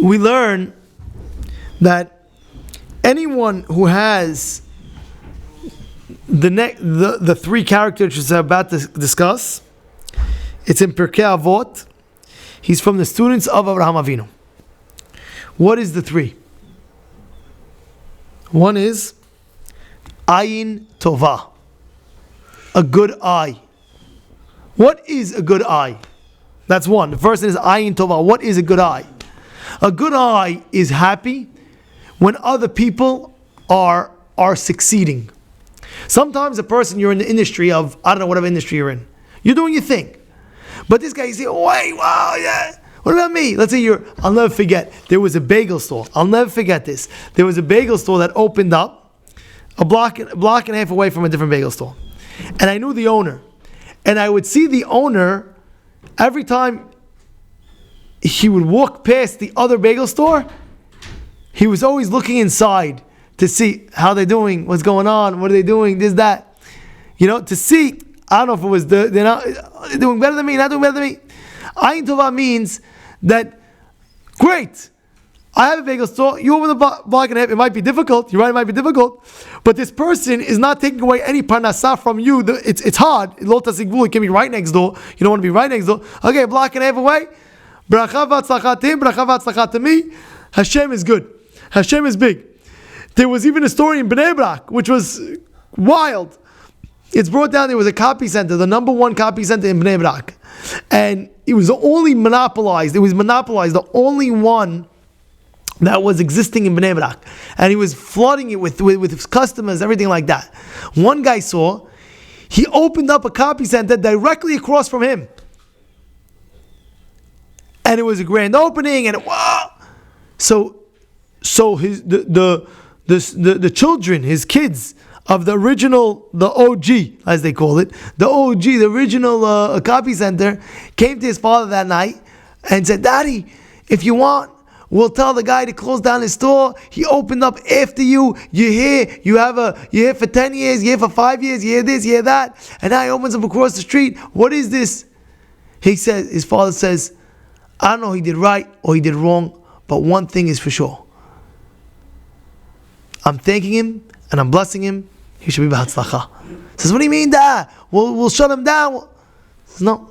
we learn that anyone who has the three characters which we're about to discuss, it's in Pirkei Avot. He's from the students of Avraham Avinu. What is the three? One is Ayin Tova, a good eye. What is a good eye? That's one. The first is Ayin Tova. What is a good eye? A good eye is happy when other people are succeeding. Sometimes a person, you're in the industry of, I don't know, whatever industry you're in. You're doing your thing. But this guy, you say, wait, wow, yeah. What about me? Let's say I'll never forget, there was a bagel store. I'll never forget this. There was a bagel store that opened up a block and a half away from a different bagel store. And I knew the owner. And I would see the owner every time he would walk past the other bagel store. He was always looking inside to see how they're doing, what's going on, what are they doing, this, that. To see, I don't know if it was they're not doing better than me, not doing better than me. Ayin Tova means that, great, I have a bagel store, you open the block and a half, it might be difficult, you're right, it might be difficult, but this person is not taking away any parnasah from you. It's hard, Lo tasigvul, it can be right next door, you don't want to be right next door. Okay, a block and a half away, bracha v'atzlacha to him, bracha v'atzlacha to me. Hashem is good, Hashem is big. There was even a story in Bnei Brak, which was wild. It's brought down, there was a copy center, the number one copy center in Bnei Brak. And it was the only the only one that was existing in Bnei Brak. And he was flooding it with his customers, everything like that. One guy saw, he opened up a copy center directly across from him. And it was a grand opening, and wow! So the children, his kids, of the original, the OG, as they call it, the original copy center, came to his father that night and said, Daddy, if you want, we'll tell the guy to close down his store. He opened up after you. You're here for 10 years, you're here for 5 years, you're here this, you're here that. And now he opens up across the street. What is this? His father says, I don't know he did right or he did wrong, but one thing is for sure. I'm thanking him and I'm blessing him. He should be b'hatzlacha. Says, what do you mean, Dad? We'll shut him down. Says, no.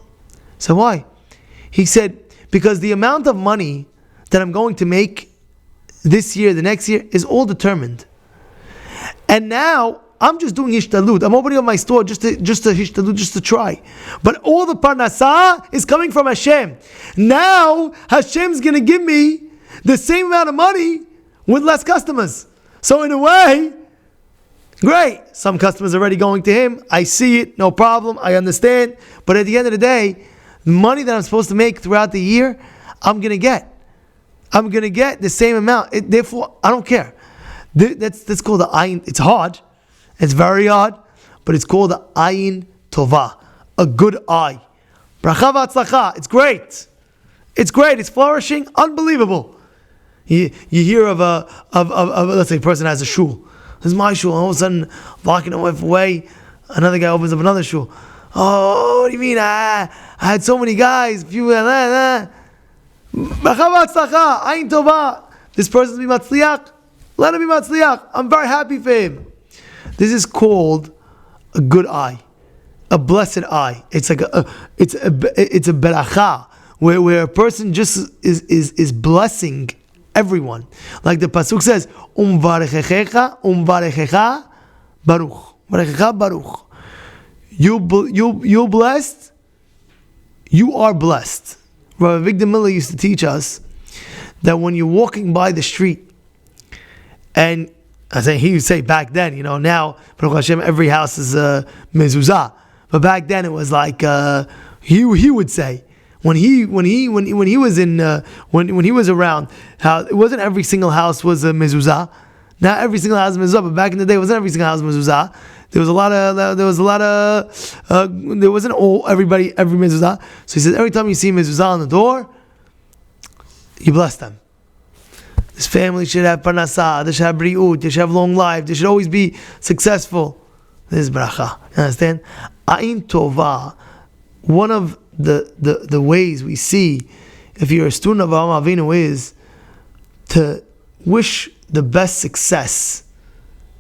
So why? He said, because the amount of money that I'm going to make this year, the next year, is all determined. And now I'm just doing hishtalut. I'm opening up my store just to hishtalut, just to try. But all the parnasah is coming from Hashem. Now Hashem's going to give me the same amount of money with less customers. So in a way, great. Some customers are already going to him. I see it, no problem. I understand. But at the end of the day, the money that I'm supposed to make throughout the year, I'm going to get the same amount. Therefore, I don't care. That's called the ayin. It's hard. It's very hard. But it's called the ayin tova, a good eye. Bracha v'atzlacha. It's great. It's great. It's flourishing. Unbelievable. You hear of let's say a person has a shul. This is my shul. All of a sudden, blocking away, another guy opens up another shul. Oh, what do you mean? I had so many guys. Few. Ayin tova. This person's be matzliach. Let him be matzliach. I'm very happy for him. This is called a good eye, a blessed eye. It's like it's a beracha where a person just is blessing everyone. Like the pasuk says, Umvarechecha baruch. Varechecha baruch. You blessed. You are blessed. Rabbi Victor Miller used to teach us that when you're walking by the street, and he would say back then, now Baruch Hashem, every house is a mezuzah, but back then it was like he would say. When he was around, how it wasn't every single house was a mezuzah. Not every single house was a mezuzah, but back in the day, it wasn't every single house was mezuzah. There wasn't every mezuzah. So he says, every time you see mezuzah on the door, you bless them. This family should have parnasah, they should have bri'ut, they should have long life, they should always be successful. This is bracha. You understand? Ayin tova, one of the ways we see if you're a student of Avinu is to wish the best success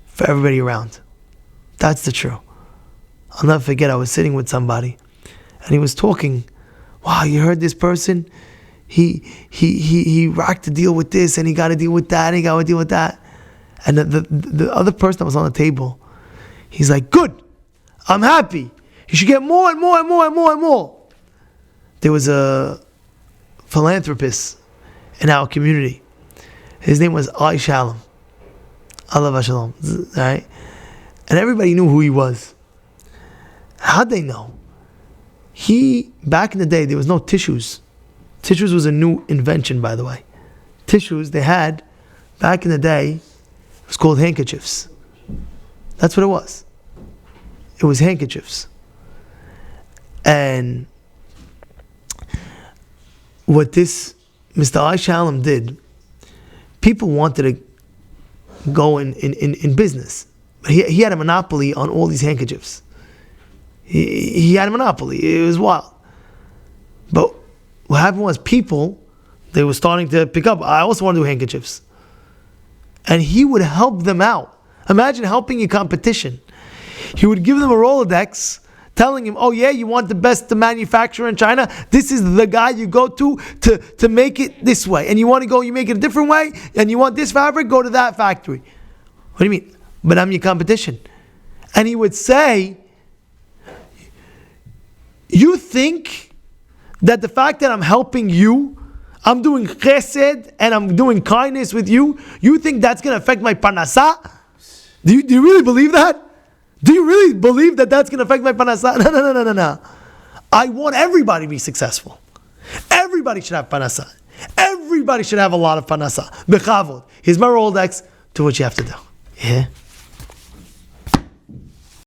for everybody around. That's the truth. I'll never forget, I was sitting with somebody and he was talking, wow, you heard this person? He rocked to deal with this and he got to deal with that and he got to deal with that. And the other person that was on the table, he's like, good, I'm happy. You should get more and more and more and more and more. There was a philanthropist in our community. His name was Ali Shalom. Allah Shalom. Right? And everybody knew who he was. How'd they know? Back in the day, there was no tissues. Tissues was a new invention, by the way. Tissues they had back in the day, it was called handkerchiefs. That's what it was. It was handkerchiefs. And what this Mr. I Shalom did, people wanted to go in business. But he had a monopoly on all these handkerchiefs. He had a monopoly. It was wild. But what happened was they were starting to pick up. I also want to do handkerchiefs. And he would help them out. Imagine helping your competition. He would give them a Rolodex telling him, oh yeah, you want the best manufacturer in China? This is the guy you go to make it this way. And you want to go, you make it a different way? And you want this fabric? Go to that factory. What do you mean? But I'm your competition. And he would say, you think that the fact that I'm helping you, I'm doing chesed and I'm doing kindness with you, you think that's going to affect my parnasa? Do you really believe that? Do you really believe that that's going to affect my parnasa? No. I want everybody to be successful. Everybody should have parnasa. Everybody should have a lot of parnasa. Bechavod. Here's my Rolodex. Do what you have to do. Yeah?